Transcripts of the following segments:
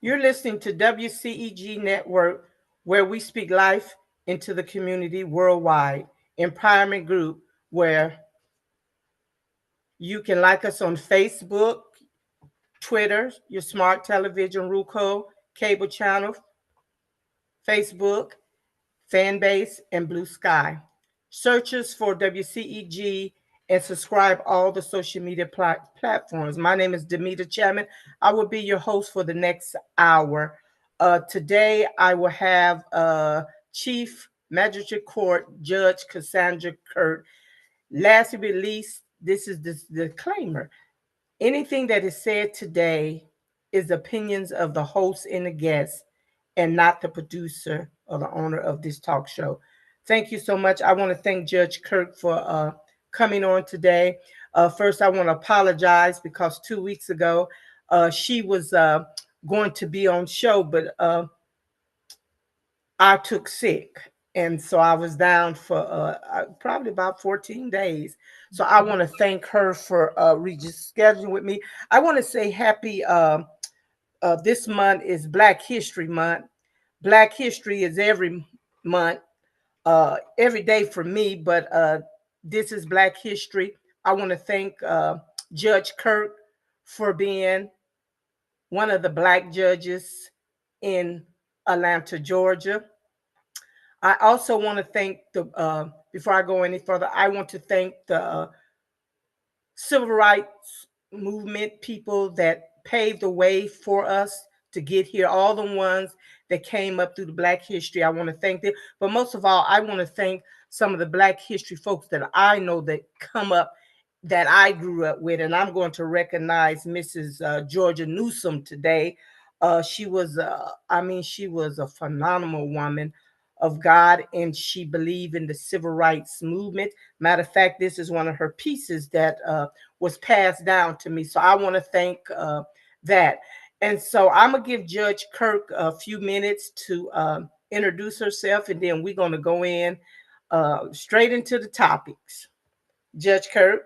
You're listening to WCEG Network, where we speak life into the community worldwide. Empowerment Group, where you can like us on Facebook, Twitter, your smart television, Roku, cable channel, Facebook, Fanbase, and Blue Sky. Search us for WCEG and subscribe all the social media platforms. My name is Damita Chatman. I will be your host for the next hour. Today, I will have Chief Magistrate Court Judge Cassandra Kirk. Last but least, this is the disclaimer. Anything that is said today is opinions of the host and the guest and not the producer or the owner of this talk show. Thank you so much. I want to thank Judge Kirk for coming on today. First, I want to apologize because 2 weeks ago she was going to be on show, but I took sick. And so I was down for probably about 14 days. So I want to thank her for rescheduling with me. I want to say happy, this month is Black History Month. Black History is every month, every day for me, but this is Black History. I want to thank Judge Kirk for being one of the Black judges in Atlanta, Georgia. I also want to thank before I go any further, I want to thank the civil rights movement people that paved the way for us to get here, all the ones that came up through the Black history. I want to thank them. But most of all, I want to thank some of the Black history folks that I know that come up that I grew up with. And I'm going to recognize Mrs. Georgia Newsom today. She was a phenomenal woman of God, and she believed in the civil rights movement. Matter of fact, this is one of her pieces that was passed down to me. So I want to thank that. And so I'm going to give Judge Kirk a few minutes to introduce herself, and then we're going to go in straight into the topics. Judge Kirk.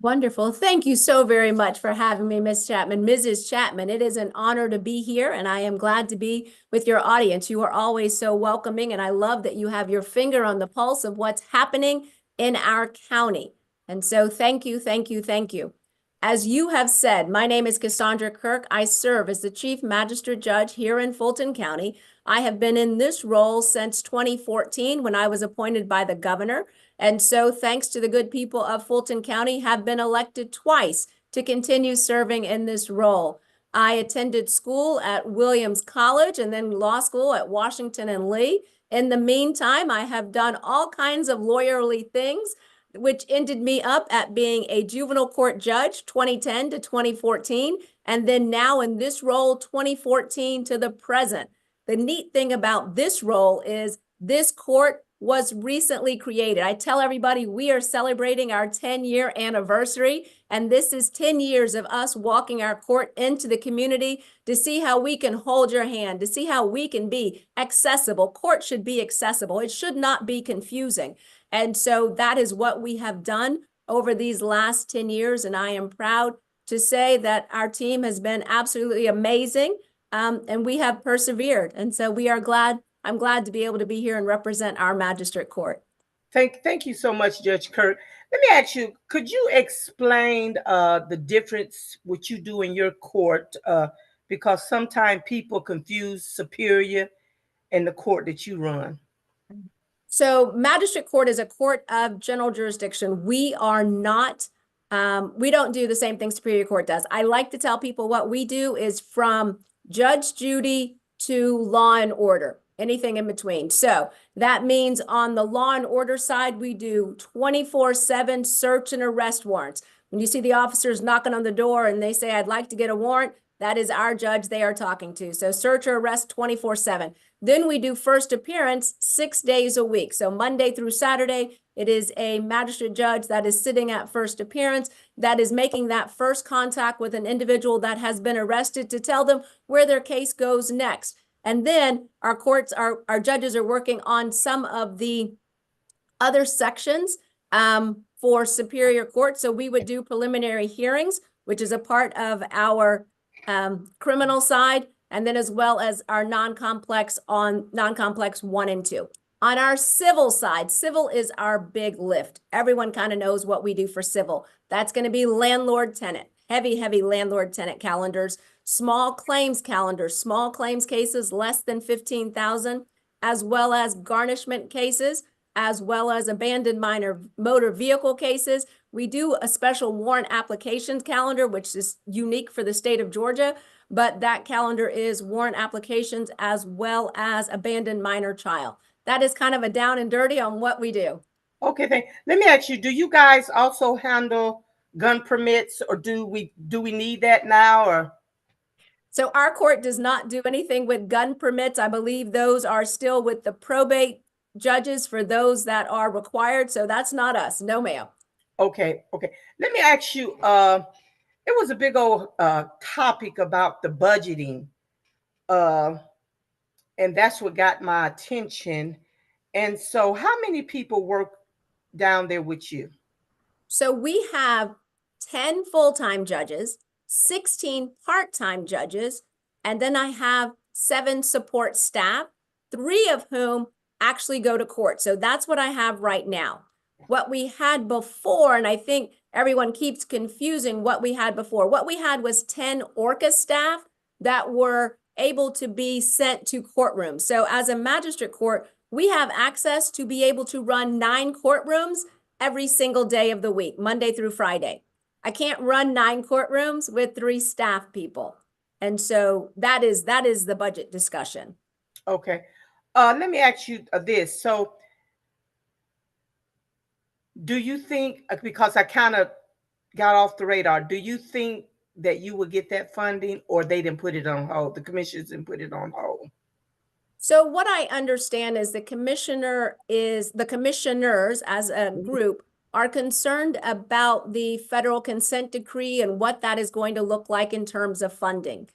Wonderful. Thank you so very much for having me, Ms. Chatman. Mrs. Chatman, it is an honor to be here, and I am glad to be with your audience. You are always so welcoming, and I love that you have your finger on the pulse of what's happening in our county. And so thank you, thank you, thank you. As you have said, my name is Cassandra Kirk. I serve as the Chief Magistrate Judge here in Fulton County. I have been in this role since 2014 when I was appointed by the governor. And so thanks to the good people of Fulton County, have been elected twice to continue serving in this role. I attended school at Williams College and then law school at Washington and Lee. In the meantime, I have done all kinds of lawyerly things, which ended me up at being a juvenile court judge 2010 to 2014, and then now in this role 2014 to the present. The neat thing about this role is this court was recently created. I tell everybody we are celebrating our 10-year anniversary, and this is 10 years of us walking our court into the community to see how we can hold your hand, to see how we can be accessible. Court should be accessible. It should not be confusing. And so that is what we have done over these last 10 years, and I am proud to say that our team has been absolutely amazing, and we have persevered. And so we are glad. I'm glad to be able to be here and represent our magistrate court. Thank you so much, Judge Kirk. Let me ask you, could you explain the difference what you do in your court? Because sometimes people confuse superior and the court that you run. So magistrate court is a court of general jurisdiction. We are not, we don't do the same thing Superior Court does. I like to tell people what we do is from Judge Judy to law and order, anything in between. So that means on the law and order side, we do 24/7 search and arrest warrants. When you see the officers knocking on the door and they say, I'd like to get a warrant, that is our judge they are talking to. So search or arrest 24/7. Then we do first appearance 6 days a week. So Monday through Saturday, it is a magistrate judge that is sitting at first appearance, that is making that first contact with an individual that has been arrested to tell them where their case goes next. And then our courts, our judges are working on some of the other sections for Superior Court. So we would do preliminary hearings, which is a part of our criminal side. and then as well as our non-complex 1 and 2. On our civil side, civil is our big lift. Everyone kind of knows what we do for civil. That's going to be landlord-tenant, heavy landlord-tenant calendars, small claims calendars, small claims cases less than 15,000, as well as garnishment cases, as well as abandoned minor motor vehicle cases. We do a special warrant applications calendar, which is unique for the state of Georgia, but that calendar is warrant applications as well as abandoned minor child. That is kind of a down and dirty on what we do. Okay, let me ask you, do you guys also handle gun permits, or do we need that now, or? So our court does not do anything with gun permits. I believe those are still with the probate judges for those that are required. So that's not us. No, ma'am. Okay. Let me ask you, it was a big old topic about the budgeting, and that's what got my attention. And so how many people work down there with you? So we have 10 full-time judges, 16 part-time judges, and then I have 7 support staff, 3 of whom actually go to court. So that's what I have right now. What we had before, and I think everyone keeps confusing what we had before. What we had was 10 ORCA staff that were able to be sent to courtrooms. So as a magistrate court, we have access to be able to run 9 courtrooms every single day of the week, Monday through Friday. I can't run 9 courtrooms with 3 staff people. And so that is the budget discussion. Okay. Let me ask you this. So do you think, because I kind of got off the radar, do you think that you will get that funding, or they didn't put it on hold? The commissioners didn't put it on hold. So what I understand is the commissioners as a group are concerned about the federal consent decree and what that is going to look like in terms of funding.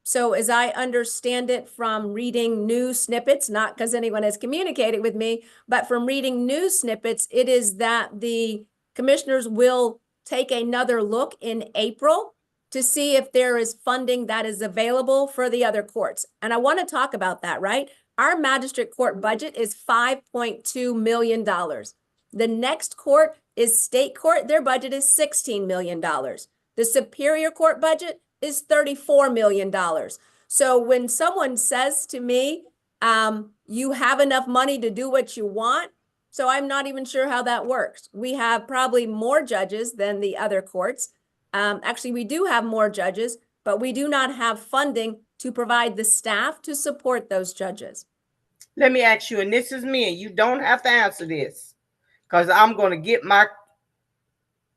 So as I understand it from reading news snippets, not because anyone has communicated with me, but from reading news snippets, it is that the commissioners will take another look in April to see if there is funding that is available for the other courts. And I want to talk about that, right? Our magistrate court budget is $5.2 million. The next court is state court. Their budget is $16 million. The Superior Court budget is $34 million. So when someone says to me, you have enough money to do what you want, so I'm not even sure how that works. We have probably more judges than the other courts. Actually, we do have more judges, but we do not have funding to provide the staff to support those judges. Let me ask you, and this is me, and you don't have to answer this, because I'm going to get my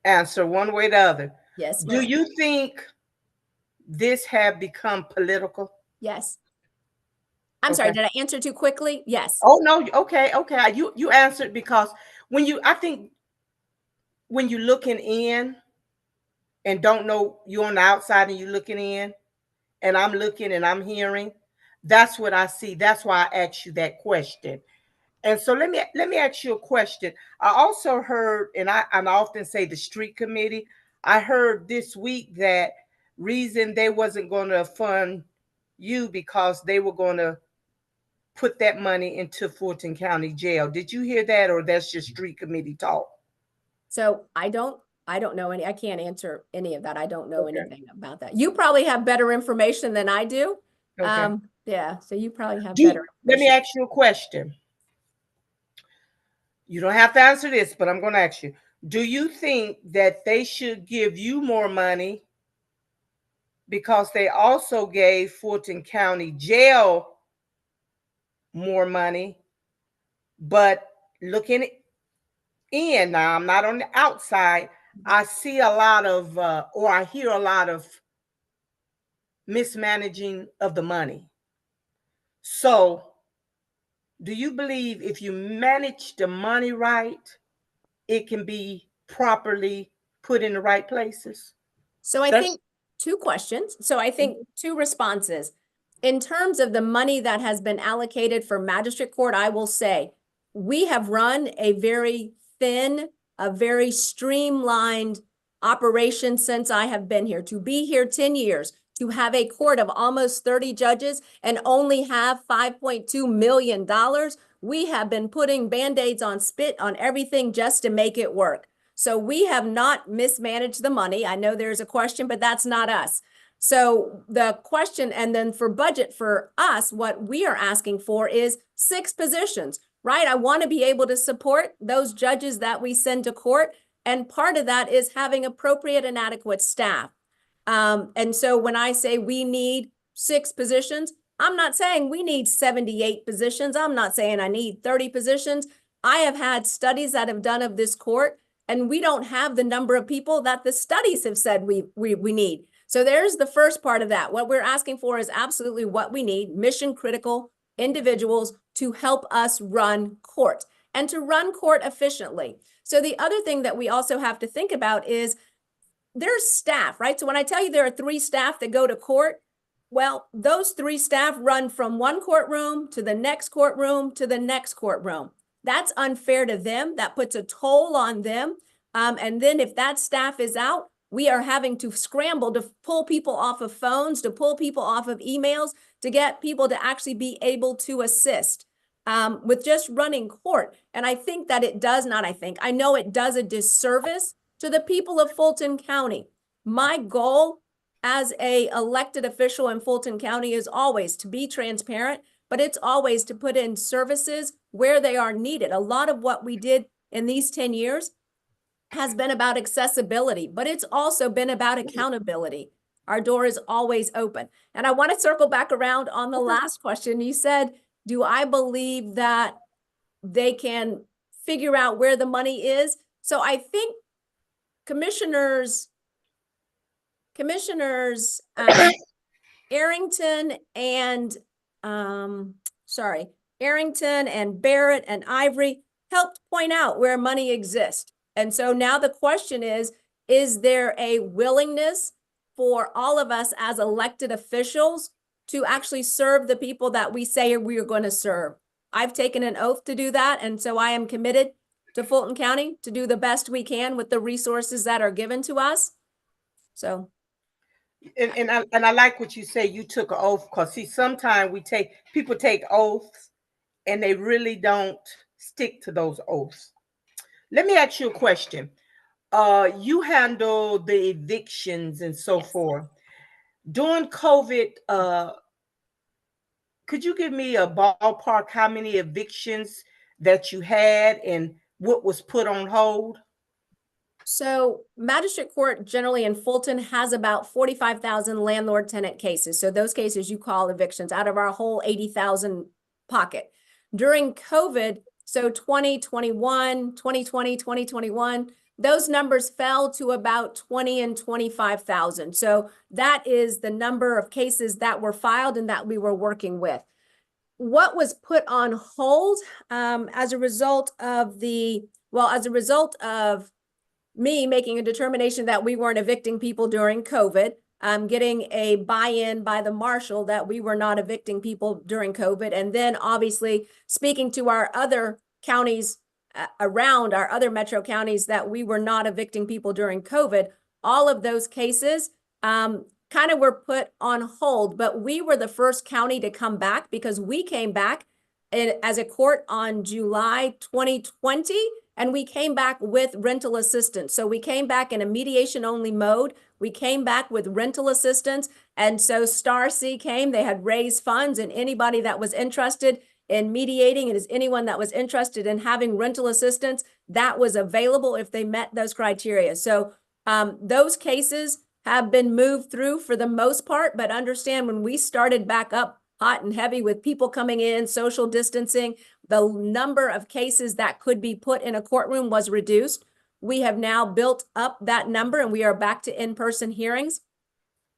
answer one way or the other. Yes, ma'am. Do you think this have become political? Yes. I'm sorry, did I answer too quickly? Yes. Oh, no. Okay. You answered, because I think when you're looking in and don't know, you're on the outside and you're looking in, and I'm looking and I'm hearing, that's what I see. That's why I asked you that question. And so let me ask you a question. I also heard, and I often say the street committee, I heard this week that reason they wasn't going to fund you because they were going to put that money into Fulton County Jail. Did you hear that, or that's just street committee talk? So I don't know I can't answer any of that. I don't know anything about that. You probably have better information than I do. Okay. Yeah, so you probably have better information. Let me ask you a question. You don't have to answer this, but I'm going to ask you. Do you think that they should give you more money because they also gave Fulton County Jail more money? But looking in, now I'm not on the outside, I see a lot of, or I hear a lot of mismanaging of the money. So do you believe if you manage the money right, it can be properly put in the right places? So I think 2 questions. So I think 2 responses. In terms of the money that has been allocated for magistrate court, I will say we have run a very thin, a very streamlined operation since I have been here. To be here 10 years, to have a court of almost 30 judges and only have $5.2 million. We have been putting Band-Aids on spit on everything just to make it work. So we have not mismanaged the money. I know there's a question, but that's not us. So the question, and then for budget for us, what we are asking for is 6 positions, right? I want to be able to support those judges that we send to court. And part of that is having appropriate and adequate staff. And so when I say we need 6 positions, I'm not saying we need 78 positions. I'm not saying I need 30 positions. I have had studies that have done of this court, and we don't have the number of people that the studies have said we need. So there's the first part of that. What we're asking for is absolutely what we need, mission critical individuals to help us run court and to run court efficiently. So the other thing that we also have to think about is there's staff, right? So when I tell you there are 3 staff that go to court, well, those 3 staff run from one courtroom to the next courtroom to the next courtroom. That's unfair to them. That puts a toll on them. And then if that staff is out, we are having to scramble to pull people off of phones, to pull people off of emails, to get people to actually be able to assist with just running court. And I think that it does not, I know it does a disservice to the people of Fulton County. My goal as a elected official in Fulton County is always to be transparent, but it's always to put in services where they are needed. A lot of what we did in these 10 years has been about accessibility, but it's also been about accountability. Our door is always open. And I want to circle back around on the last question. You said, do I believe that they can figure out where the money is? So I think Commissioners Arrington and Arrington and Barrett and Ivory helped point out where money exists. And so now the question is there a willingness for all of us as elected officials to actually serve the people that we say we are going to serve? I've taken an oath to do that. And so I am committed to Fulton County to do the best we can with the resources that are given to us. So. And I like what you say, you took an oath, because see, sometimes people take oaths and they really don't stick to those oaths. Let me ask you a question. You handle the evictions and so forth. During COVID, could you give me a ballpark how many evictions that you had and what was put on hold? So Magistrate Court generally in Fulton has about 45,000 landlord-tenant cases. So those cases you call evictions out of our whole 80,000 pocket. During COVID, so 2021, 2020, 2021, those numbers fell to about 20 and 25,000. So that is the number of cases that were filed and that we were working with. What was put on hold as a result of me making a determination that we weren't evicting people during COVID, getting a buy-in by the marshal that we were not evicting people during COVID, and then obviously speaking to our other counties around our other metro counties that we were not evicting people during COVID. All of those cases kind of were put on hold, but we were the first county to come back because we came back as a court on July 2020. And we came back with rental assistance. So we came back in a mediation only mode. We came back with rental assistance. And so Star C came, they had raised funds, and anybody that was interested in mediating, and is anyone that was interested in having rental assistance, that was available if they met those criteria. So those cases have been moved through for the most part, but understand when we started back up hot and heavy with people coming in, social distancing, the number of cases that could be put in a courtroom was reduced. We have now built up that number and we are back to in-person hearings.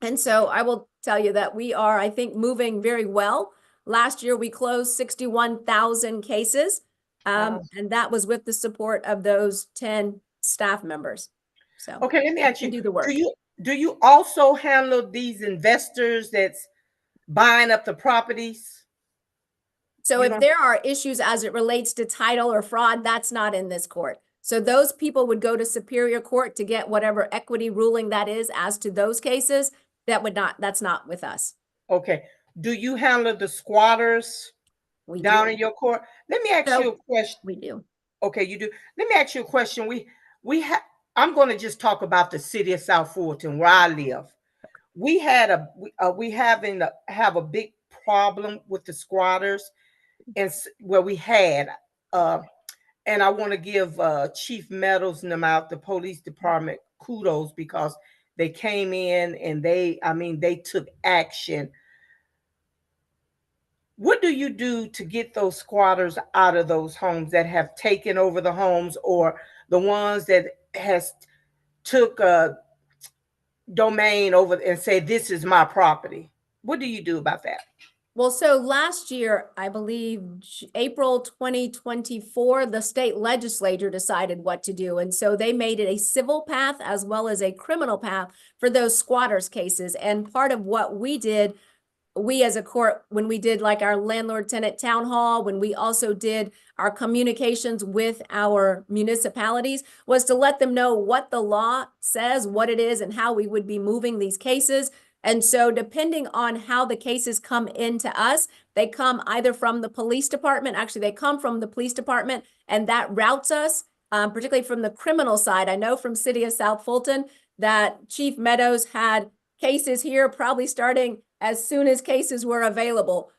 And so I will tell you that we are, I think, moving very well. Last year, we closed 61,000 cases, and that was with the support of those 10 staff members. So okay, let me ask you, do the work. Do you also handle these investors that's buying up the properties? So if there are issues as it relates to title or fraud, that's not in this court. So those people would go to Superior Court to get whatever equity ruling that is as to those cases. That's not with us. Okay. Do you handle the squatters We down do. in your court? Let me ask So you a question. we do. Okay, you do. Let me ask you a question. We have. I'm going to just talk about the city of South Fulton, where I live. We had we have a big problem with the squatters, and where we had, uh, and I want to give Chief Meadows and them out, the police department, kudos, because they came in and they took action. What do you do to get those squatters out of those homes that have taken over the homes, or the ones that has took a domain over and say this is my property? What do you do about that? Well, so last year, I believe April 2024, the state legislature decided what to do. And so they made it a civil path as well as a criminal path for those squatters cases. And part of what we did, we as a court, when we did like our landlord tenant town hall, when we also did our communications with our municipalities, was to let them know what the law says, what it is, and how we would be moving these cases. And so depending on how the cases come into us, they come either from the police department. Actually, they come from the police department, and that routes us, particularly from the criminal side. I know from City of South Fulton that Chief Meadows had cases here probably starting as soon as cases were available,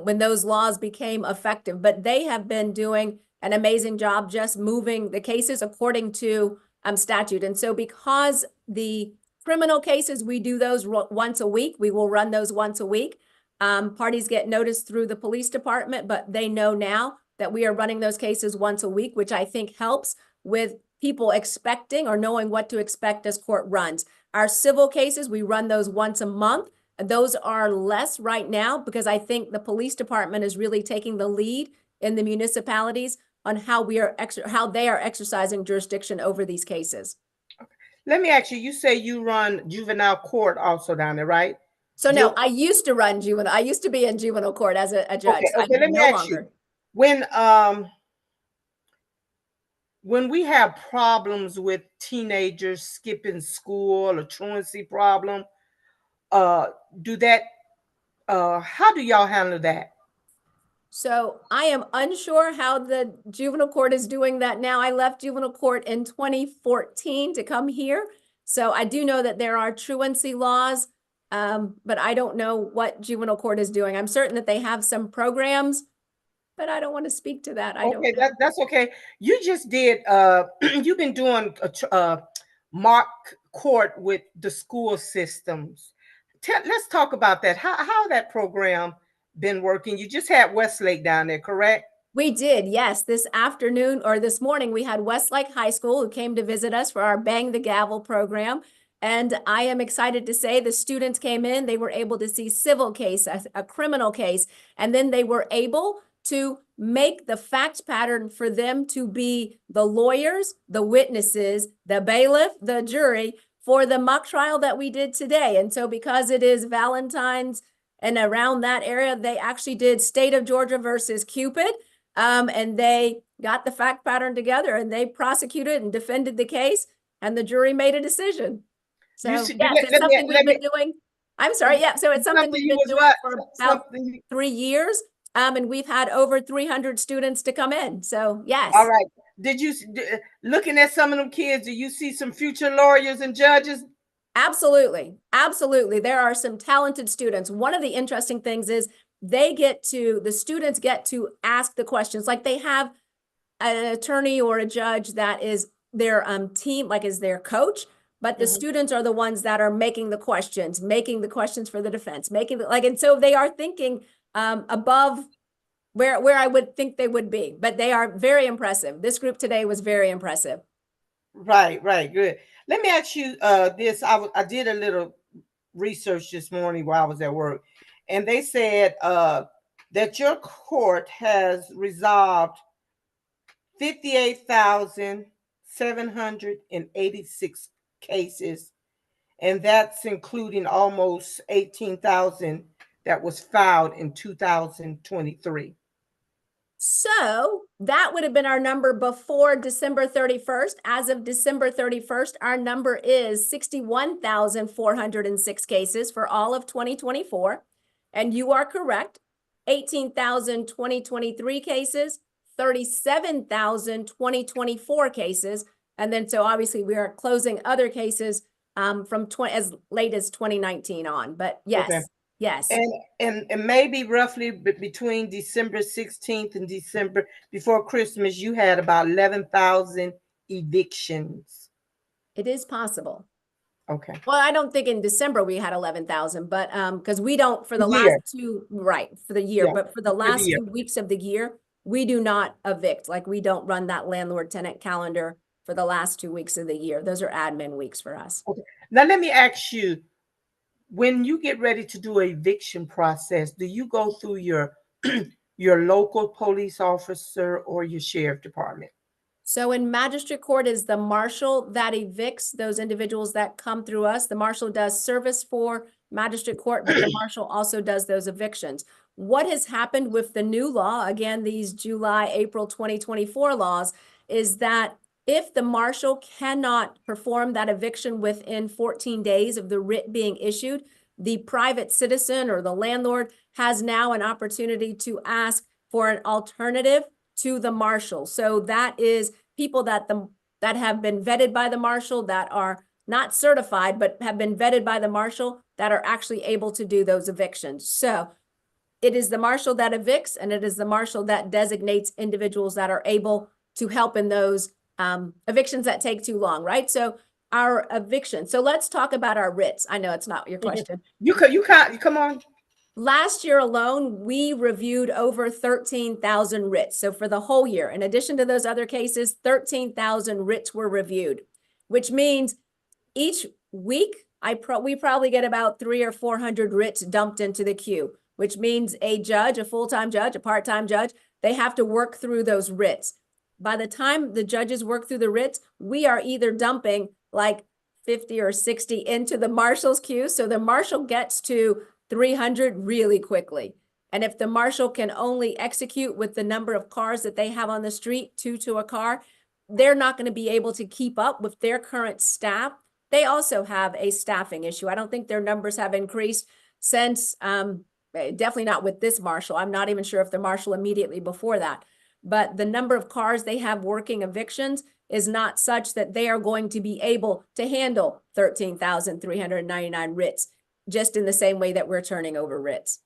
when those laws became effective. But they have been doing an amazing job just moving the cases according to statute. And so because the criminal cases, we do those once a week. We will run those once a week. Parties get noticed through the police department, but they know now that we are running those cases once a week, which I think helps with people expecting or knowing what to expect as court runs. Our civil cases, we run those once a month. Those are less right now because I think the police department is really taking the lead in the municipalities on how they are exercising jurisdiction over these cases. Let me ask you, you say you run juvenile court also down there, right? So no, I used to run juvenile. I used to be in juvenile court as a judge. Okay, I let me no ask longer. you, when we have problems with teenagers skipping school or truancy problem, do that how do y'all handle that? So I am unsure how the juvenile court is doing that now. I left juvenile court in 2014 to come here. So I do know that there are truancy laws, but I don't know what juvenile court is doing. I'm certain that they have some programs, but I don't want to speak to that. I don't know. That's okay. You just did you've been doing a mock court with the school systems. Let's talk about that. How that program been working? You just had Westlake down there, correct? We did, yes. This afternoon or this morning, we had Westlake High School who came to visit us for our Bang the Gavel program. And I am excited to say the students came in, they were able to see civil case, a criminal case, and then they were able to make the fact pattern for them to be the lawyers, the witnesses, the bailiff, the jury for the mock trial that we did today. And so because it is Valentine's and around that area, they actually did State of Georgia versus Cupid. And they got the fact pattern together and they prosecuted and defended the case and the jury made a decision. So yes, it's something we've been doing. I'm sorry. Yeah. So it's something we've been doing for about 3 years. And we've had over 300 students to come in. So yes. All right. Did you, looking at some of them kids, do you see some future lawyers and judges? Absolutely. Absolutely. There are some talented students. One of the interesting things is the students get to ask the questions. Like they have an attorney or a judge that is their team, like is their coach, but the students are the ones that are making the questions for the defense, and so they are thinking above where I would think they would be, but they are very impressive. This group today was very impressive. Right, good. Let me ask you this. I did a little research this morning while I was at work, and they said that your court has resolved 58,786 cases, and that's including almost 18,000 that was filed in 2023. So That would have been our number before December 31st. As of December 31st, our number is 61,406 cases for all of 2024. And you are correct, 18,000 2023 cases, 37,000 2024 cases. And then so obviously we are closing other cases from as late as 2019 on. But yes, Okay. yes. And maybe roughly between December 16th and December before Christmas, you had about 11,000 evictions. It is possible. Okay. Well, I don't think in December we had 11,000, but because we don't for the last Year. two, right, for the year, Yeah, but for the for the last year. 2 weeks of the year, we do not evict. Like we don't run that landlord tenant calendar for the last 2 weeks of the year. Those are admin weeks for us. Okay. Now let me ask you, when you get ready to do an eviction process, do you go through your your local police officer or your sheriff department? So in magistrate court is the marshal that evicts those individuals that come through us. The marshal does service for magistrate court, but the marshal also does those evictions. What has happened with the new law, again, these July, April 2024 laws, is that if the marshal cannot perform that eviction within 14 days of the writ being issued, the private citizen or the landlord has now an opportunity to ask for an alternative to the marshal. So that is people that have been vetted by the marshal, that are not certified, but have been vetted by the marshal, that are actually able to do those evictions. So it is the marshal that evicts, and it is the marshal that designates individuals that are able to help in those evictions that take too long, right? So our eviction. So let's talk about our writs. I know it's not your question. You come on. Last year alone, we reviewed over 13,000 writs. So for the whole year, in addition to those other cases, 13,000 writs were reviewed, which means each week, we probably get about 300 or 400 writs dumped into the queue, which means a judge, a full-time judge, a part-time judge, they have to work through those writs. By the time the judges work through the writs, we are either dumping like 50 or 60 into the marshal's queue. So the marshal gets to 300 really quickly. And if the marshal can only execute with the number of cars that they have on the street, 2 to a car, they're not going to be able to keep up with their current staff. They also have a staffing issue. I don't think their numbers have increased since, definitely not with this marshal. I'm not even sure if the marshal immediately before that. But the number of cars they have working evictions is not such that they are going to be able to handle 13,399 writs, just in the same way that we're turning over writs.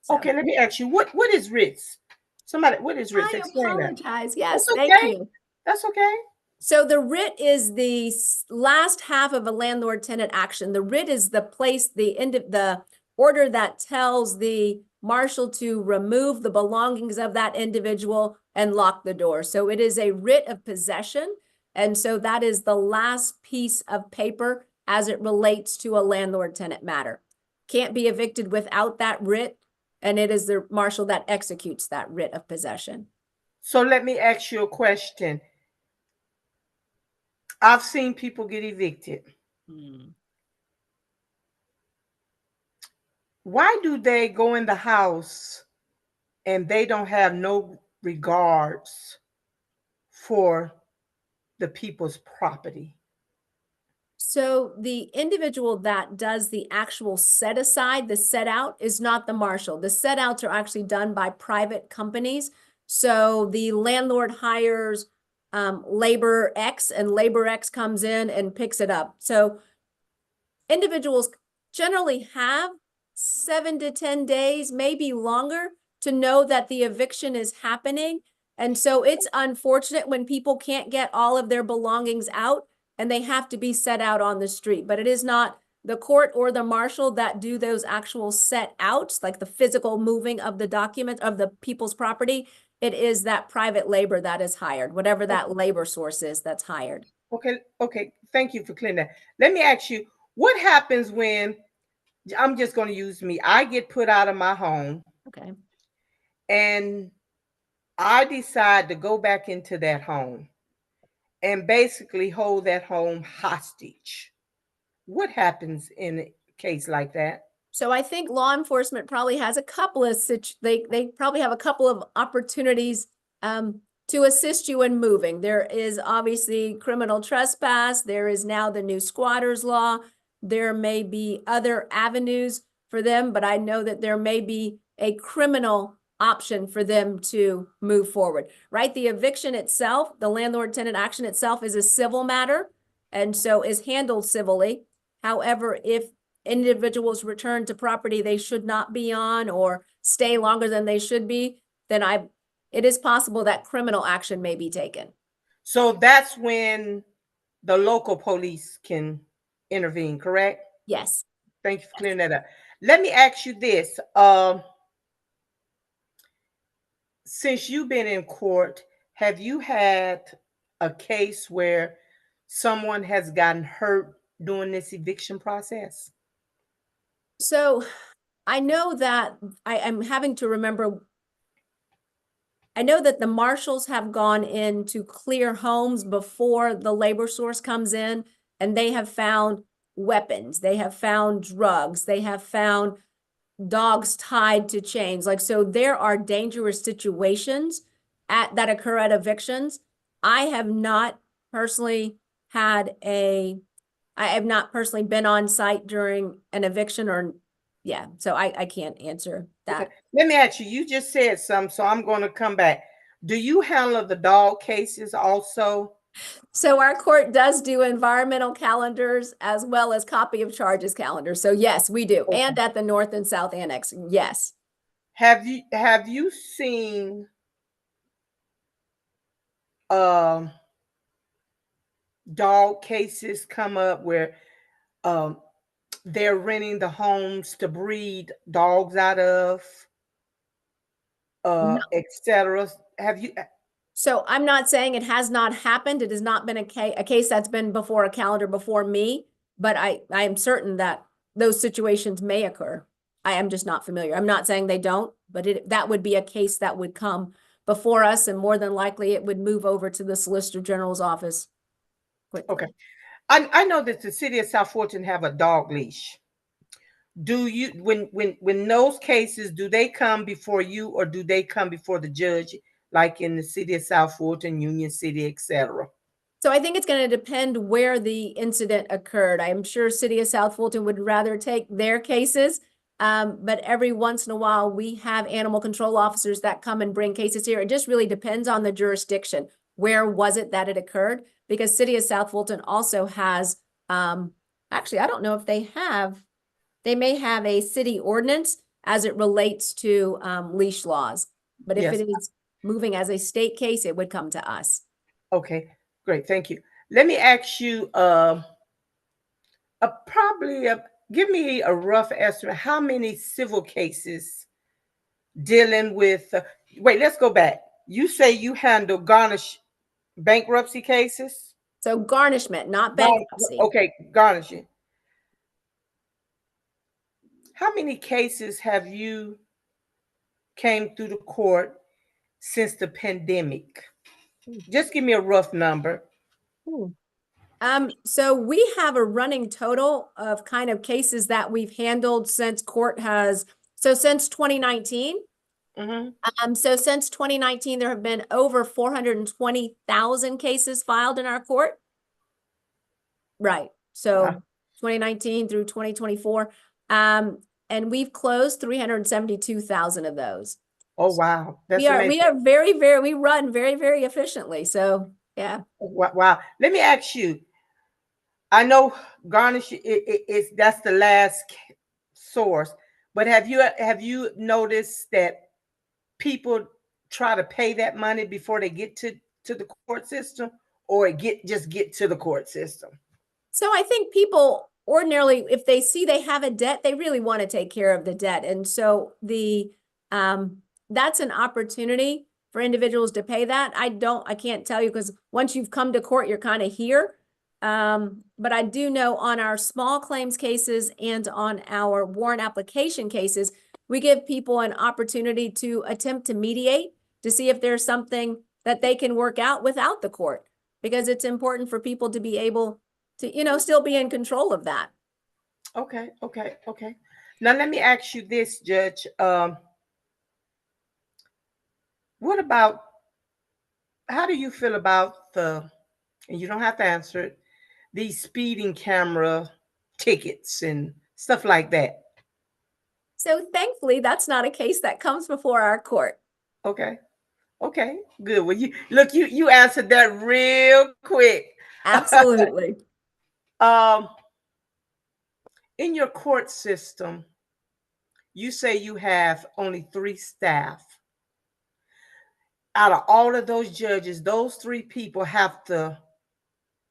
So. Okay, let me ask you, what is writs? Somebody, what is writs? I Explain apologize. That. Yes, okay. Thank you. That's okay. So the writ is the last half of a landlord-tenant action. The writ is the place, the order that tells the marshal to remove the belongings of that individual and lock the door. So it is a writ of possession. And so that is the last piece of paper as it relates to a landlord-tenant matter. Can't be evicted without that writ, and it is the marshal that executes that writ of possession. So let me ask you a question. I've seen people get evicted. Why do they go in the house and they don't have no regards for the people's property? So the individual that does the actual set aside, the set out, is not the marshal. The set outs are actually done by private companies. So the landlord hires labor X, and labor X comes in and picks it up. So individuals generally have 7 to 10 days, maybe longer, to know that the eviction is happening. And so it's unfortunate when people can't get all of their belongings out and they have to be set out on the street. But it is not the court or the marshal that do those actual set outs, like the physical moving of the document of the people's property. It is that private labor that is hired, whatever that labor source is that's hired. Okay. Thank you for clearing that. Let me ask you, what happens when, I'm just going to use me, I get put out of my home. Okay. And I decide to go back into that home and basically hold that home hostage. What happens in a case like that? So I think law enforcement probably has a couple of they probably have a couple of opportunities to assist you in moving. There is obviously criminal trespass. There is now the new squatters law. There may be other avenues for them, but I know that there may be a criminal option for them to move forward, right? The eviction itself, the landlord-tenant action itself is a civil matter and so is handled civilly. However, if individuals return to property they should not be on or stay longer than they should be, then it is possible that criminal action may be taken. So that's when the local police can intervene, correct? Yes. Thank you for clearing that up. Let me ask you this. Since you've been in court, have you had a case where someone has gotten hurt during this eviction process? So I know that I'm having to remember. I know that the marshals have gone in to clear homes before the labor source comes in, and they have found weapons, they have found drugs, they have found dogs tied to chains. Like, so there are dangerous situations that occur at evictions. I have not personally been on site during an eviction so I can't answer that. Okay. Let me ask you, you just said some, so I'm going to come back. Do you handle the dog cases also? So our court does do environmental calendars as well as copy of charges calendars. So yes, we do. Okay. And at the North and South Annex, yes. Have you seen dog cases come up where um they're renting the homes to breed dogs out of, No. etc.? Have you? So I'm not saying it has not happened. It has not been a case that's been before a calendar before me, but I am certain that those situations may occur. I am just not familiar. I'm not saying they don't, but that would be a case that would come before us, and more than likely it would move over to the Solicitor General's office quickly. Okay. I know that the city of South Fulton have a dog leash. Do you, when those cases, do they come before you or do they come before the judge, like in the city of South Fulton, Union City, etc.? So I think it's going to depend where the incident occurred. I'm sure City of South Fulton would rather take their cases, but every once in a while we have animal control officers that come and bring cases here. It just really depends on the jurisdiction. Where was it that it occurred? Because City of South Fulton also has, actually, I don't know if they may have a city ordinance as it relates to leash laws. But if Yes. it is moving as a state case, it would come to us. Okay, great, thank you. Let me ask you, give me a rough estimate. How many civil cases dealing with? Wait, let's go back. You say you handle bankruptcy cases? So garnishment, not bankruptcy. Okay, garnishing. How many cases have you came through the court since the pandemic? Just give me a rough number. So we have a running total of kind of cases that we've handled since since 2019. So since 2019, there have been over 420,000 cases filed in our court. Right. So Wow. 2019 through 2024. And we've closed 372,000 of those. Oh, wow. That's we amazing. We run very, very efficiently. So yeah. Wow. Let me ask you. I know garnish that's the last source, but have you noticed that people try to pay that money before they get to the court system, or just get to the court system? So I think people ordinarily, if they see they have a debt, they really want to take care of the debt. And so that's an opportunity for individuals to pay that. I can't tell you, because once you've come to court, you're kind of here. But I do know on our small claims cases and on our warrant application cases, we give people an opportunity to attempt to mediate to see if there's something that they can work out without the court, because it's important for people to be able to, still be in control of that. Okay. Now let me ask you this, Judge. What about how do you feel about and you don't have to answer it, these speeding camera tickets and stuff like that? So thankfully, that's not a case that comes before our court. Okay. Okay. Good. Well, you answered that real quick. Absolutely. um, in your court system, you say you have only 3 staff. Out of all of those judges, those 3 people have to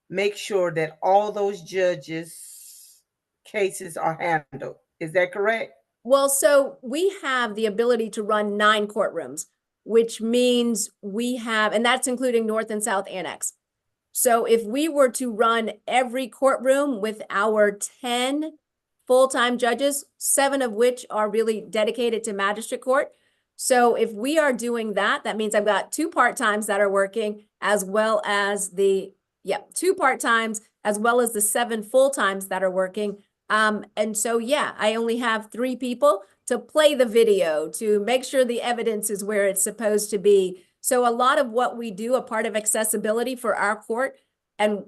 make sure that all those judges' cases are handled. Is that correct? Well, so we have the ability to run 9 courtrooms, which means we have, and that's including North and South Annex. So if we were to run every courtroom with our 10 full-time judges, 7 of which are really dedicated to magistrate court. So if we are doing that, that means I've got 2 part-times that are working as well as 2 part-times as well as the 7 full-times that are working. And so, yeah, I only have 3 people to play the video, to make sure the evidence is where it's supposed to be. So a lot of what we do, a part of accessibility for our court, and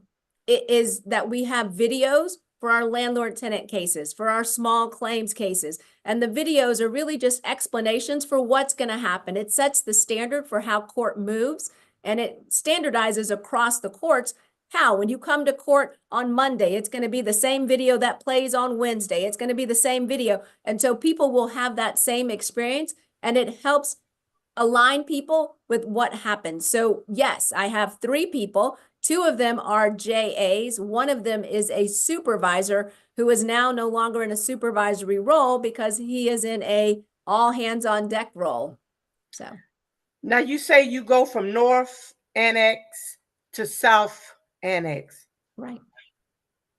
it is that we have videos for our landlord-tenant cases, for our small claims cases. And the videos are really just explanations for what's going to happen. It sets the standard for how court moves, and it standardizes across the courts how, when you come to court on Monday, it's going to be the same video that plays on Wednesday. It's going to be the same video. And so people will have that same experience, and it helps align people with what happens. So yes, I have 3 people. 2 of them are JAs. One of them is a supervisor who is now no longer in a supervisory role because he is in a all hands on deck role. So now you say you go from North Annex to South Annex. right.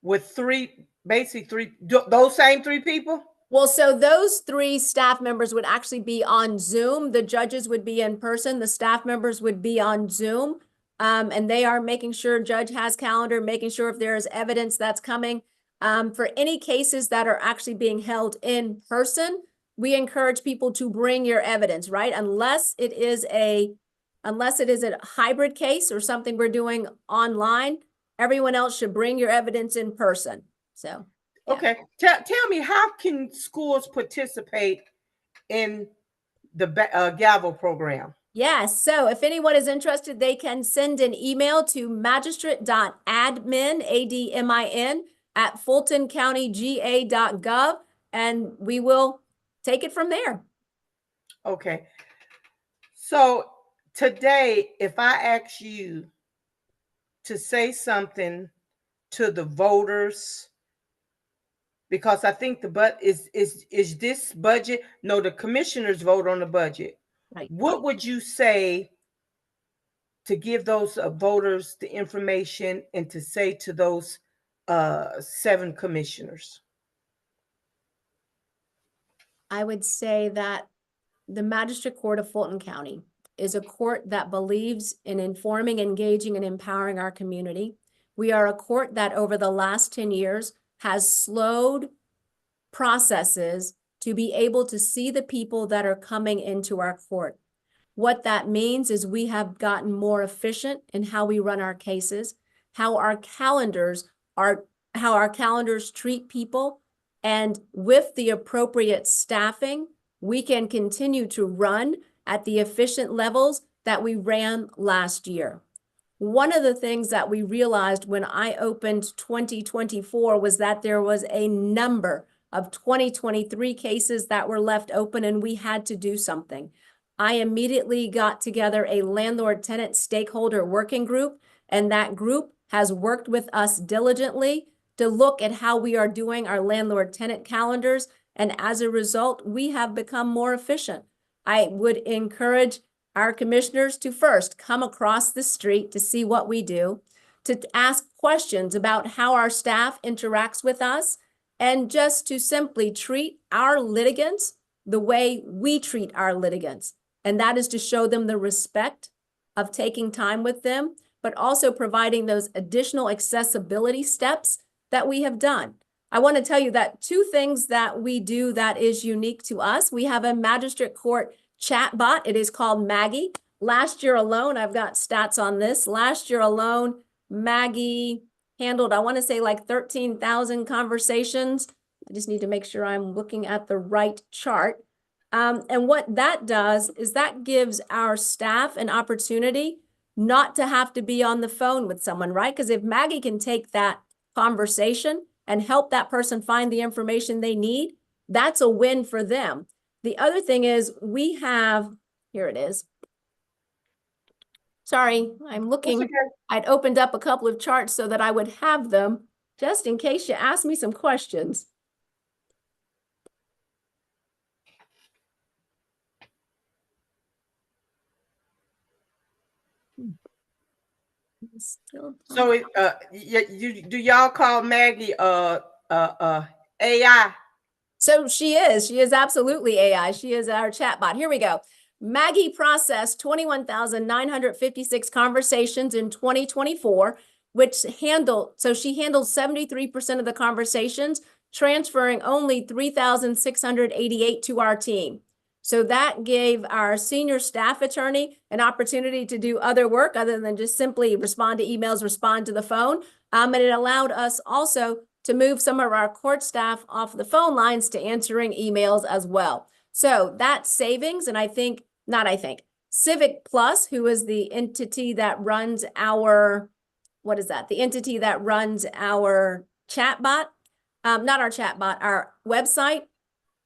With 3, basically 3, those same 3 people? Well, so those 3 staff members would actually be on Zoom. The judges would be in person. The staff members would be on Zoom. And they are making sure judge has calendar, making sure if there is evidence that's coming. For any cases that are actually being held in person, we encourage people to bring your evidence, right? Unless it is a hybrid case or something we're doing online, everyone else should bring your evidence in person. So. Yeah. Okay. Tell me, how can schools participate in the gavel program? Yes. So if anyone is interested, they can send an email to magistrate.admin, A-D-M-I-N, at fultoncountyga.gov, and we will take it from there. Okay. So today, if I ask you to say something to the voters, because I think is this budget? No, the commissioners vote on the budget. Right. What would you say to give those voters the information and to say to those 7 commissioners? I would say that the Magistrate Court of Fulton County is a court that believes in informing, engaging, and empowering our community. We are a court that over the last 10 years has slowed processes to be able to see the people that are coming into our court. What that means is we have gotten more efficient in how we run our cases, how our calendars treat people, and with the appropriate staffing, we can continue to run at the efficient levels that we ran last year. One of the things that we realized when I opened 2024 was that there was a number of 2023 cases that were left open, and we had to do something. I immediately got together a landlord-tenant stakeholder working group, and that group has worked with us diligently to look at how we are doing our landlord-tenant calendars, and as a result, we have become more efficient. I would encourage our commissioners to first come across the street to see what we do, to ask questions about how our staff interacts with us, and just to simply treat our litigants the way we treat our litigants. And that is to show them the respect of taking time with them, but also providing those additional accessibility steps that we have done. I want to tell you that 2 things that we do that is unique to us. We have a magistrate court chat bot. It is called Maggie. last year alone, I've got stats on this. Last year alone, Maggie handled, I want to say like 13,000 conversations. I just need to make sure I'm looking at the right chart. And what that does is that gives our staff an opportunity not to have to be on the phone with someone, right? Because if Maggie can take that conversation and help that person find the information they need, that's a win for them. The other thing is we have, here it is. Sorry, I'm looking. Okay. I'd opened up a couple of charts so that I would have them just in case you ask me some questions. So do y'all call Maggie AI? So she is absolutely AI. She is our chatbot. Here we go. Maggie processed 21,956 conversations in 2024, which she handled 73% of the conversations, transferring only 3,688 to our team. So that gave our senior staff attorney an opportunity to do other work other than just simply respond to emails, respond to the phone. And it allowed us also to move some of our court staff off the phone lines to answering emails as well. So that savings, and Civic Plus, who is the entity that runs our, the entity that runs our chatbot, not our chatbot, our website,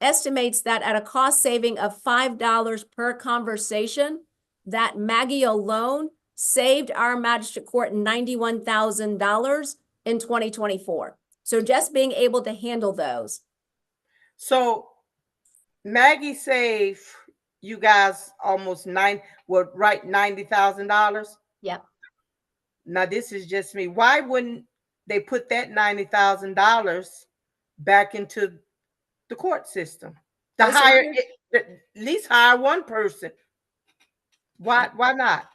estimates that at a cost saving of $5 per conversation, that Maggie alone saved our magistrate court $91,000 in 2024. So just being able to handle those. So Maggie saved you guys almost $90,000. Yep. Now this is just me. Why wouldn't they put that $90,000 back into the court system? At least hire one person. Why not?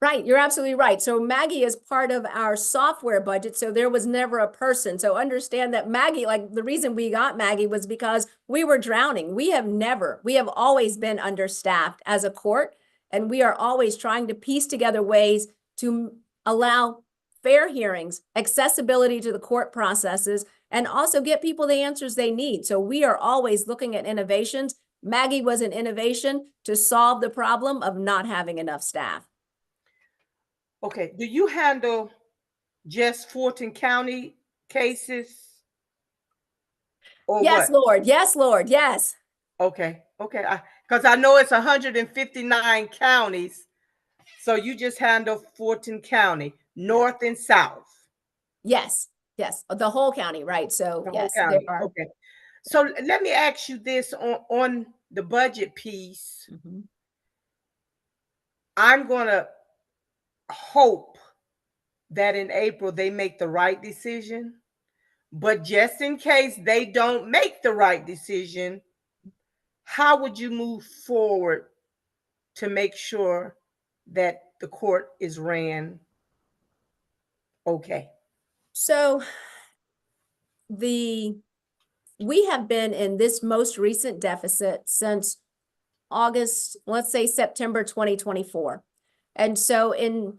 Right, you're absolutely right. So Maggie is part of our software budget, so there was never a person. So understand that Maggie, like the reason we got Maggie was because we were drowning. We have always been understaffed as a court, and we are always trying to piece together ways to allow fair hearings, accessibility to the court processes, and also get people the answers they need. So we are always looking at innovations. Maggie was an innovation to solve the problem of not having enough staff. Okay. Do you handle just Fulton County cases? Or yes, what? Lord. Yes, Lord. Yes. Okay. Okay. Because I know it's 159 counties. So you just handle Fulton County, north and south. Yes. Yes. The whole county, right? So yes, there are. Okay. So let me ask you this on the budget piece. Mm-hmm. I'm going to hope that in April they make the right decision. But just in case they don't make the right decision, how would you move forward to make sure that the court is ran okay? So we have been in this most recent deficit since August, let's say September 2024. And so in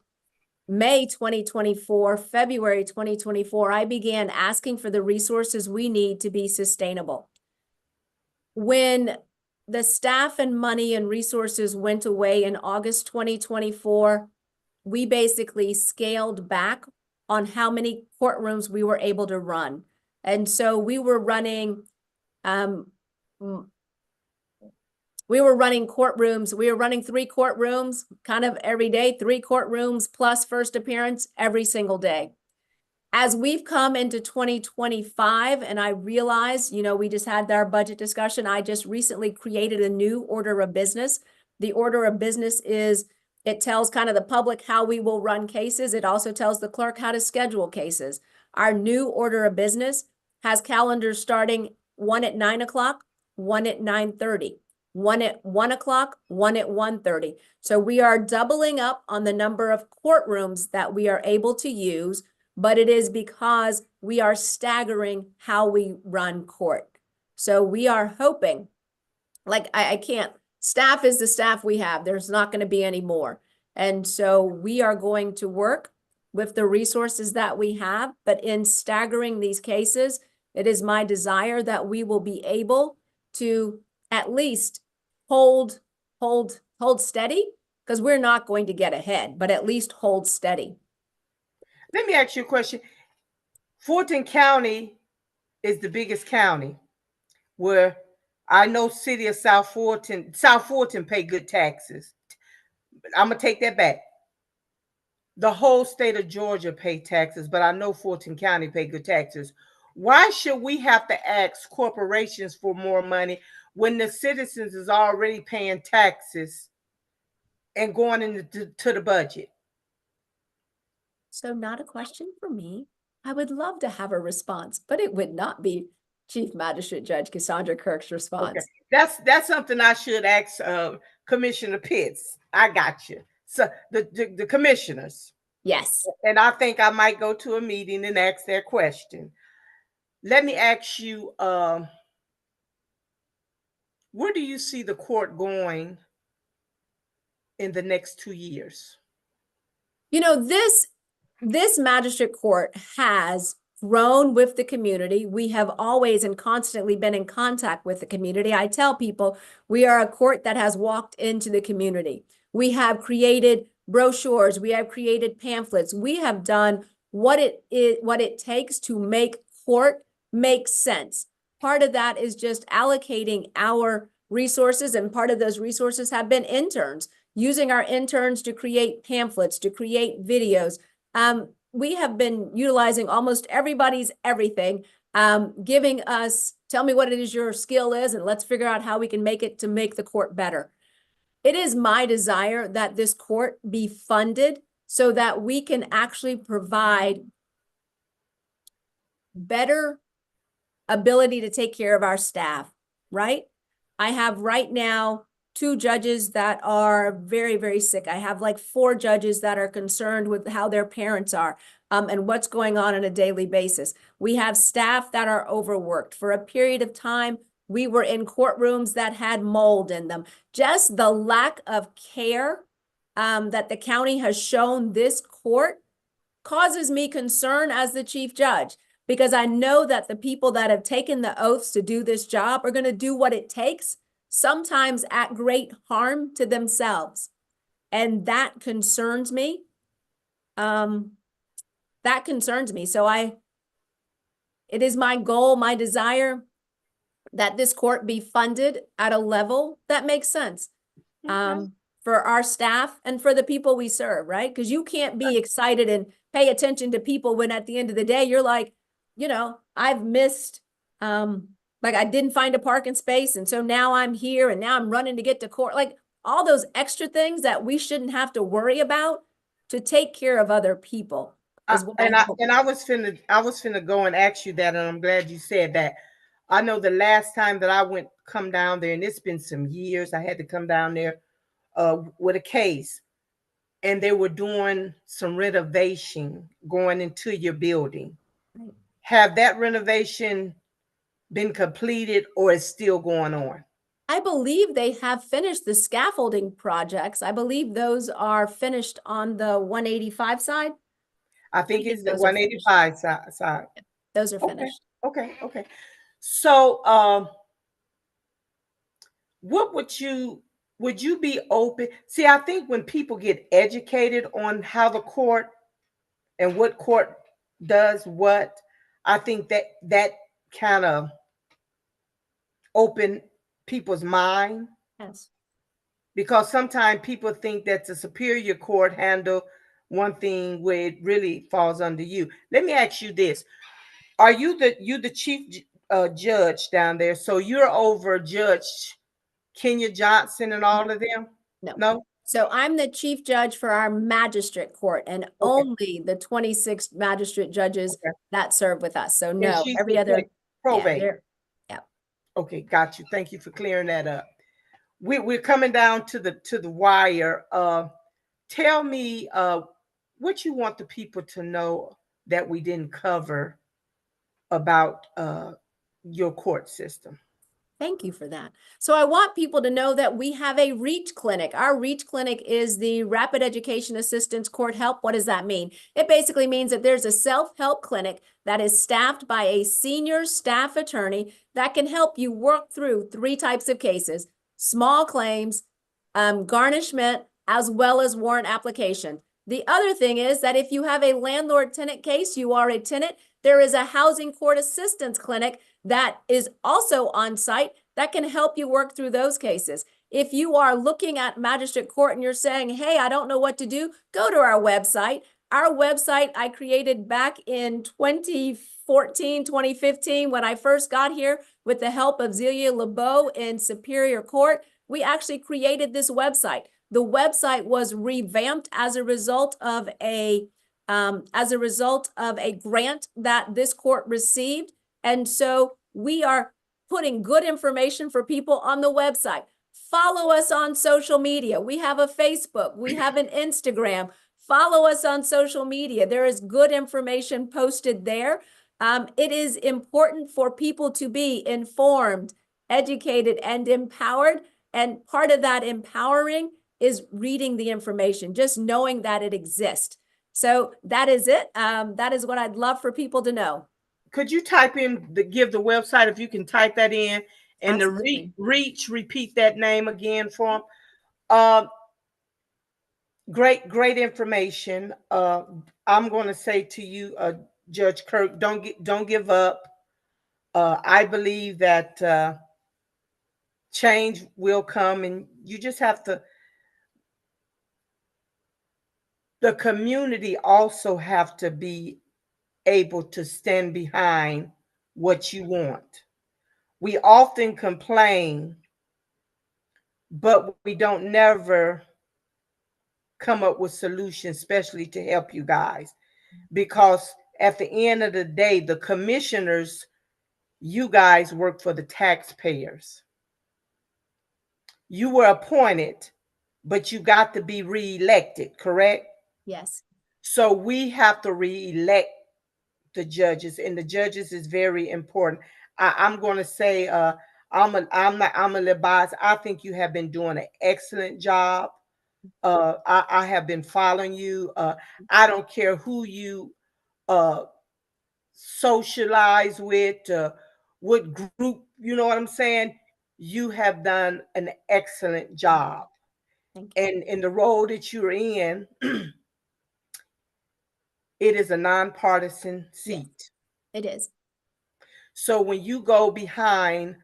May 2024, February 2024, I began asking for the resources we need to be sustainable. When the staff and money and resources went away in August 2024, we basically scaled back on how many courtrooms we were able to run. And so we were running courtrooms. We were running 3 courtrooms kind of every day, 3 courtrooms plus first appearance every single day. As we've come into 2025, and I realize, we just had our budget discussion. I just recently created a new order of business. The order of business it tells kind of the public how we will run cases. It also tells the clerk how to schedule cases. Our new order of business has calendars starting 1 at 9 o'clock, 1 at 9:30. 1 at 1 o'clock, 1 at 1:30. So we are doubling up on the number of courtrooms that we are able to use, but it is because we are staggering how we run court. So we are hoping, like I can't staff is the staff we have. There's not going to be any more. And so we are going to work with the resources that we have, but in staggering these cases, it is my desire that we will be able to at least hold steady, because we're not going to get ahead, but at least hold steady. Let me ask you a question. Fulton County is the biggest county, where I know city of South Fulton pay good taxes. I'm gonna take that back. The whole state of Georgia pay taxes, but I know Fulton County pay good taxes. Why should we have to ask corporations for more money when the citizens is already paying taxes and going into the budget? So not a question for me. I would love to have a response, but it would not be Chief Magistrate Judge Cassandra Kirk's response. Okay, that's something I should ask Commissioner Pitts. I got you. So the commissioners. Yes. And I think I might go to a meeting and ask their question. Let me ask you, where do you see the court going in the next 2 years? You know, this magistrate court has grown with the community. We have always and constantly been in contact with the community. I tell people we are a court that has walked into the community. We have created brochures. We have created pamphlets. We have done what it takes to make court make sense. Part of that is just allocating our resources, and part of those resources have been interns, using our interns to create pamphlets, to create videos. We have been utilizing almost everybody's everything, giving us, tell me what it is your skill is, and let's figure out how we can make it to make the court better. It is my desire that this court be funded so that we can actually provide better ability to take care of our staff, right? I have right now 2 judges that are very, very sick. I have like 4 judges that are concerned with how their parents are and what's going on a daily basis. We have staff that are overworked. For a period of time, we were in courtrooms that had mold in them. Just the lack of care that the county has shown this court causes me concern as the chief judge, because I know that the people that have taken the oaths to do this job are going to do what it takes, sometimes at great harm to themselves. And that concerns me. That concerns me. So it is my goal, my desire that this court be funded at a level that makes sense. Okay. For our staff and for the people we serve, right? Because you can't be excited and pay attention to people when at the end of the day, you're like, you know, I've missed, like I didn't find a parking space, and so now I'm here and now I'm running to get to court. Like all those extra things that we shouldn't have to worry about to take care of other people is what I was finna go and ask you that, and I'm glad you said that. I know the last time that I come down there, and it's been some years, I had to come down there with a case, and they were doing some renovation going into your building. Have that renovation been completed, or is still going on? I believe they have finished the scaffolding projects. I believe those are finished on the 185 side. I think it's the 185 side. Those are finished. Okay. So, what would you be open? See, I think when people get educated on how the court and what court does what, I think that kind of open people's mind. Yes. Because sometimes people think that the superior court handle one thing where it really falls under you. Let me ask you this: are you the chief judge down there? So you're over Judge Kenya Johnson and all of them? No. So I'm the chief judge for our magistrate court, and only the 26 magistrate judges that serve with us. So no, every other probate. Yeah. Okay, got you. Thank you for clearing that up. We're coming down to the wire. Tell me what you want the people to know that we didn't cover about your court system. Thank you for that. So I want people to know that we have a REACH clinic. Our REACH clinic is the Rapid Education Assistance Court Help. What does that mean? It basically means that there's a self-help clinic that is staffed by a senior staff attorney that can help you work through 3 types of cases: small claims, garnishment, as well as warrant application. The other thing is that if you have a landlord-tenant case, you are a tenant, there is a housing court assistance clinic that is also on site that can help you work through those cases. If you are looking at magistrate court and you're saying, hey, I don't know what to do, go to our website. Our website I created back in 2014, 2015, when I first got here with the help of Zelia LeBeau in Superior Court. We actually created this website. The website was revamped as a result of a grant that this court received. And so we are putting good information for people on the website. Follow us on social media. We have a Facebook, we have an Instagram. Follow us on social media. There is good information posted there. It is important for people to be informed, educated, and empowered. And part of that empowering is reading the information, just knowing that it exists. So that is it. That is what I'd love for people to know. Could you type in give the website, if you can type that in, and Absolutely. the REACH, repeat that name again for them. Great information. I'm going to say to you, Judge Kirk, don't give up. I believe that change will come, and you just have to. The community also have to be able to stand behind what you want. We often complain, but we don't never come up with solutions, especially to help you guys. Because at the end of the day, the commissioners, you guys work for the taxpayers. You were appointed, but you got to be reelected, correct? Yes. So we have to reelect the judges, and the judges is very important. I'm going to say, I'm a advise. I think you have been doing an excellent job. I have been following you. I don't care who you uh, socialize with, what group, you know what I'm saying? You have done an excellent job. Thank you. And in the role that you're in, it is a nonpartisan seat. Yes, it is. So when you go behind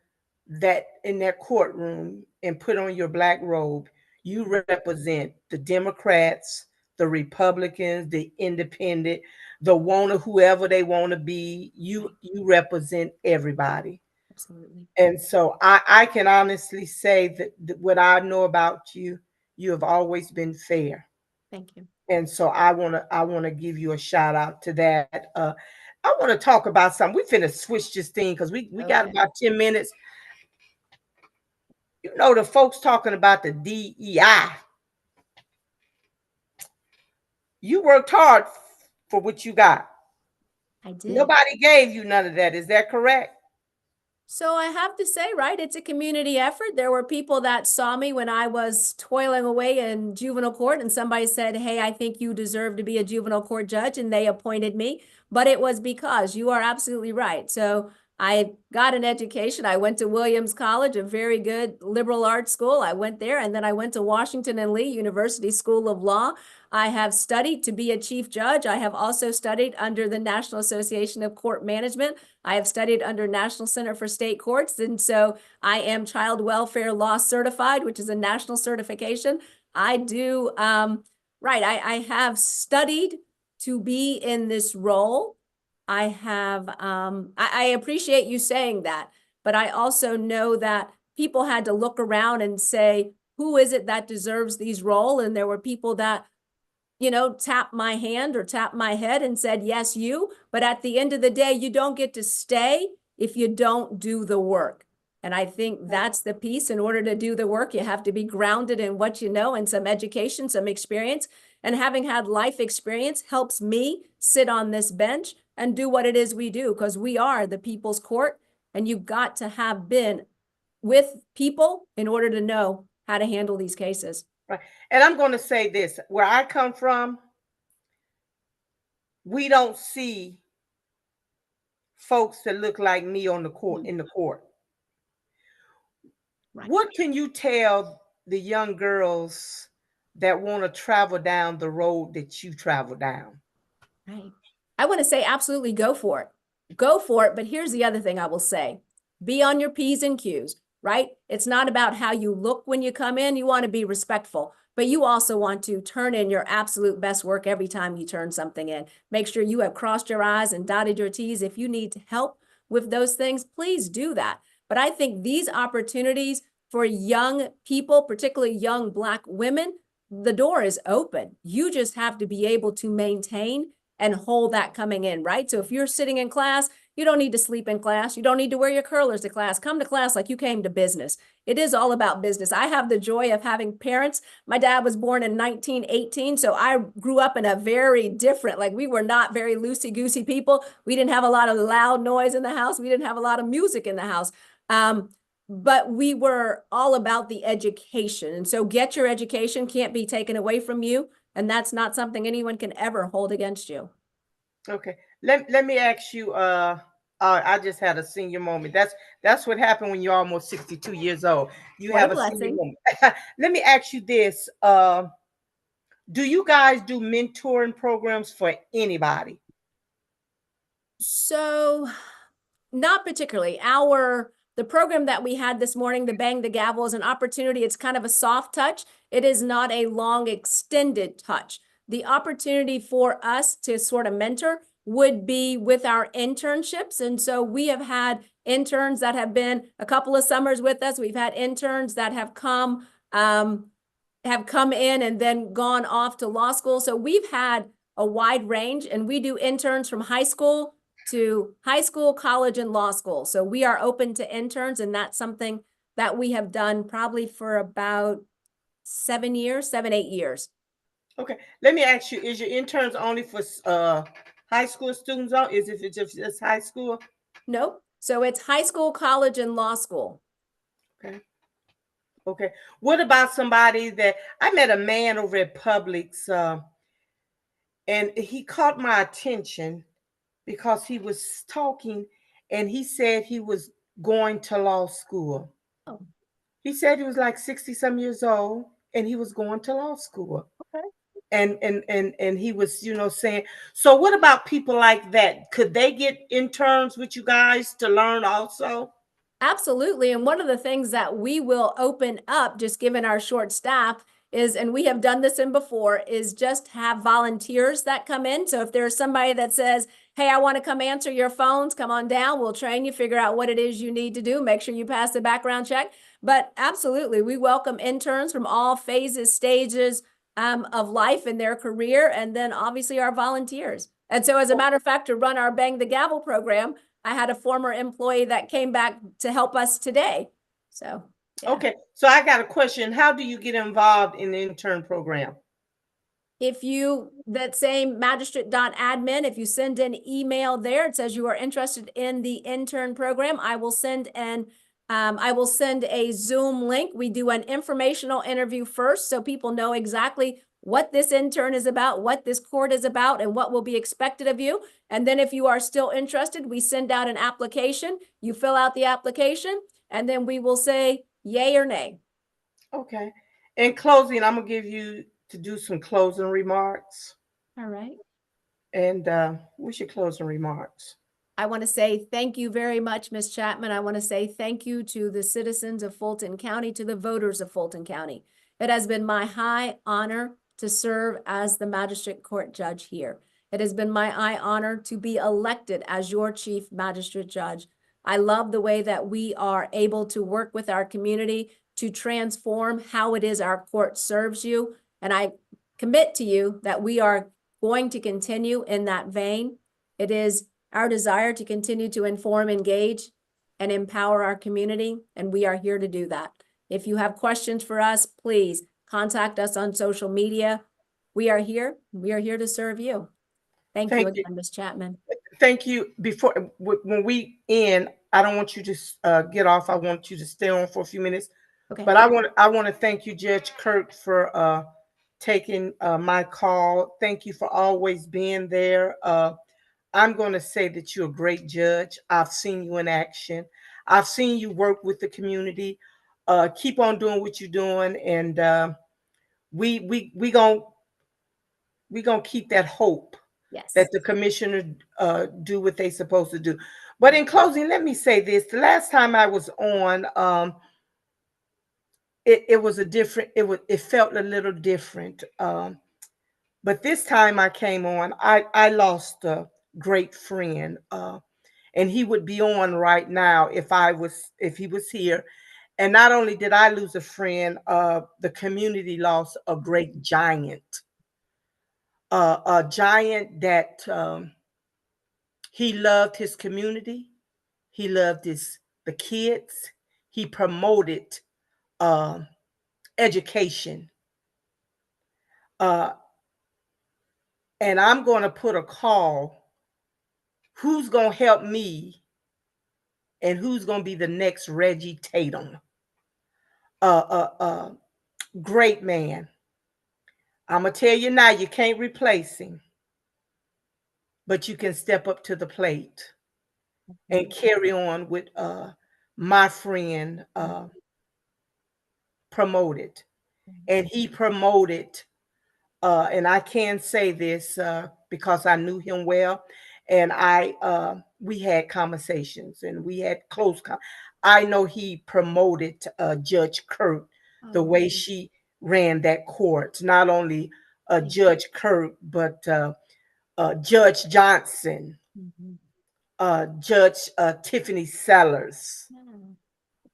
that in that courtroom and put on your black robe, you represent the Democrats, the Republicans, the independent, the wanna whoever they want to be. You represent everybody. Absolutely. And so I can honestly say that what I know about you, you have always been fair. Thank you. And so I wanna give you a shout out to that. I want to talk about something. We finna switch this thing because we got Okay. about 10 minutes. You know, the folks talking about the DEI. You worked hard for what you got. I did. Nobody gave you none of that. Is that correct? So I have to say, right, it's a community effort. There were people that saw me when I was toiling away in juvenile court, and somebody said, hey, I think you deserve to be a juvenile court judge, and they appointed me. But it was because you are absolutely right. So I got an education. I went to Williams College, a very good liberal arts school. I went there, and then I went to Washington and Lee University School of Law. I have studied to be a chief judge. I have also studied under the National Association of Court Management. I have studied under National Center for State Courts. And so I am child welfare law certified, which is a national certification. I do, I have studied to be in this role. I have, I appreciate you saying that, but I also know that people had to look around and say, who is it that deserves these roles? And there were people that tapped my hand or tapped my head and said, yes, you. But at the end of the day, you don't get to stay if you don't do the work. And I think that's the piece. In order to do the work, you have to be grounded in what you know and some education, some experience. And having had life experience helps me sit on this bench and do what it is we do, because we are the people's court. And you've got to have been with people in order to know how to handle these cases. Right. And I'm going to say this, where I come from, we don't see folks that look like me on the court, in the court. Right. What can you tell the young girls that want to travel down the road that you travel down? Right. I want to say absolutely go for it. Go for it. But here's the other thing I will say. Be on your P's and Q's, right? It's not about how you look when you come in. You want to be respectful, but you also want to turn in your absolute best work every time you turn something in. Make sure you have crossed your I's and dotted your T's. If you need help with those things, please do that. But I think these opportunities for young people, particularly young Black women, the door is open. You just have to be able to maintain and hold that coming in, right? So if you're sitting in class, you don't need to sleep in class. You don't need to wear your curlers to class. Come to class like you came to business. It is all about business. I have the joy of having parents. My dad was born in 1918, so I grew up in a very different, like we were not very loosey-goosey people. We didn't have a lot of loud noise in the house. We didn't have a lot of music in the house. But we were all about the education. And so get your education, can't be taken away from you. And that's not something anyone can ever hold against you. Okay. Let me ask you, I just had a senior moment. That's what happened when you're almost 62 years old. You What a have a senior blessing. moment. Let me ask you this. Do you guys do mentoring programs for anybody? So not particularly. The program that we had this morning, the Bang the Gavel, is an opportunity. It's kind of a soft touch. It is not a long, extended touch. The opportunity for us to sort of mentor would be with our internships. And so we have had interns that have been a couple of summers with us. We've had interns that have come in and then gone off to law school. So we've had a wide range, and we do interns from high school to high school, college, and law school. So we are open to interns, and that's something that we have done probably for about 7 years, 7, 8 years. Okay. Let me ask you, is your interns only for high school students? Is it just high school? Nope. So it's high school, college, and law school. Okay. Okay. What about somebody that I met a man over at Publix, and he caught my attention because he was talking and he said he was going to law school. Oh, He said he was like 60 some years old and he was going to law school. okay. And he was, saying, so what about people like that? Could they get interns with you guys to learn also? Absolutely. And one of the things that we will open up, just given our short staff, is, and we have done this in before, is just have volunteers that come in. So if there's somebody that says, hey, I want to come answer your phones, come on down. We'll train you, figure out what it is you need to do. Make sure you pass the background check. But absolutely, we welcome interns from all phases, stages of life in their career, and then obviously our volunteers. And so as a matter of fact, to run our Bang the Gavel program, I had a former employee that came back to help us today. So, yeah. Okay. So I got a question. How do you get involved in the intern program? If you, that same magistrate.admin, if you send an email there, it says you are interested in the intern program, I will send a Zoom link. We do an informational interview first so people know exactly what this intern is about, what this court is about, and what will be expected of you. And then if you are still interested, we send out an application. You fill out the application, and then we will say yay or nay. Okay. In closing, I'm going to give you to do some closing remarks. All right. And what's your closing remarks? I want to say thank you very much, Ms. Chatman. I want to say thank you to the citizens of Fulton County, to the voters of Fulton County. It has been my high honor to serve as the magistrate court judge here. It has been my high honor to be elected as your chief magistrate judge. I love the way that we are able to work with our community to transform how it is our court serves you. And I commit to you that we are going to continue in that vein. It is our desire to continue to inform, engage, and empower our community, and we are here to do that. If you have questions for us, please contact us on social media. We are here. We are here to serve you. Thank you again, Ms. Chapman. Thank you. Before when we end, I don't want you to get off. I want you to stay on for a few minutes. Okay. But I want to thank you, Judge Kirk, for taking my call. Thank you for always being there. I'm going to say that you're a great judge. I've seen you in action. I've seen you work with the community. Keep on doing what you're doing, and we gonna keep that hope Yes. that the commissioner do what they supposed to do. But in closing, let me say this: the last time I was on, it was a different. It felt a little different. But this time I came on, I lost a great friend, and he would be on right now if he was here. And not only did I lose a friend, the community lost a great giant, a giant that he loved his community, he loved the kids, he promoted uh, education, uh, and I'm going to put a call. Who's going to help me, and who's going to be the next Reggie Tatum? Uh, uh, uh, Great man. I'm gonna tell you now, you can't replace him, but you can step up to the plate and carry on with my friend promoted. And he promoted, and I can say this because I knew him well, and we had conversations and we had I know he promoted Judge Kirk the way she ran that court. Not only Judge Kirk, but Judge Johnson, Judge Tiffany Sellers,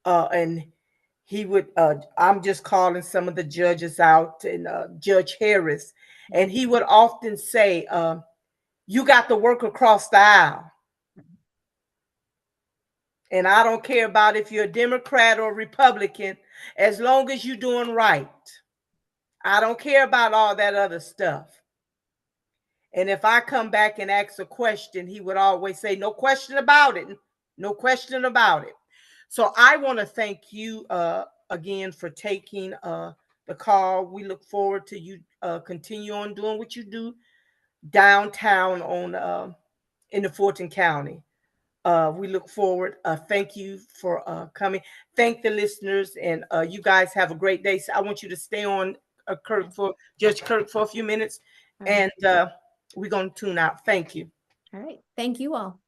and he would. I'm just calling some of the judges out, and Judge Harris, and he would often say, "You got to work across the aisle." And I don't care about if you're a Democrat or Republican, as long as you're doing right. I don't care about all that other stuff. And if I come back and ask a question, he would always say, "No question about it. No question about it." So I want to thank you again for taking the call. We look forward to you continue on doing what you do downtown on in the Fulton County. We look forward. Thank you for coming. Thank the listeners, and you guys have a great day. So I want you to stay on Kirk for Judge Kirk for a few minutes, and we're gonna tune out. Thank you. All right. Thank you all.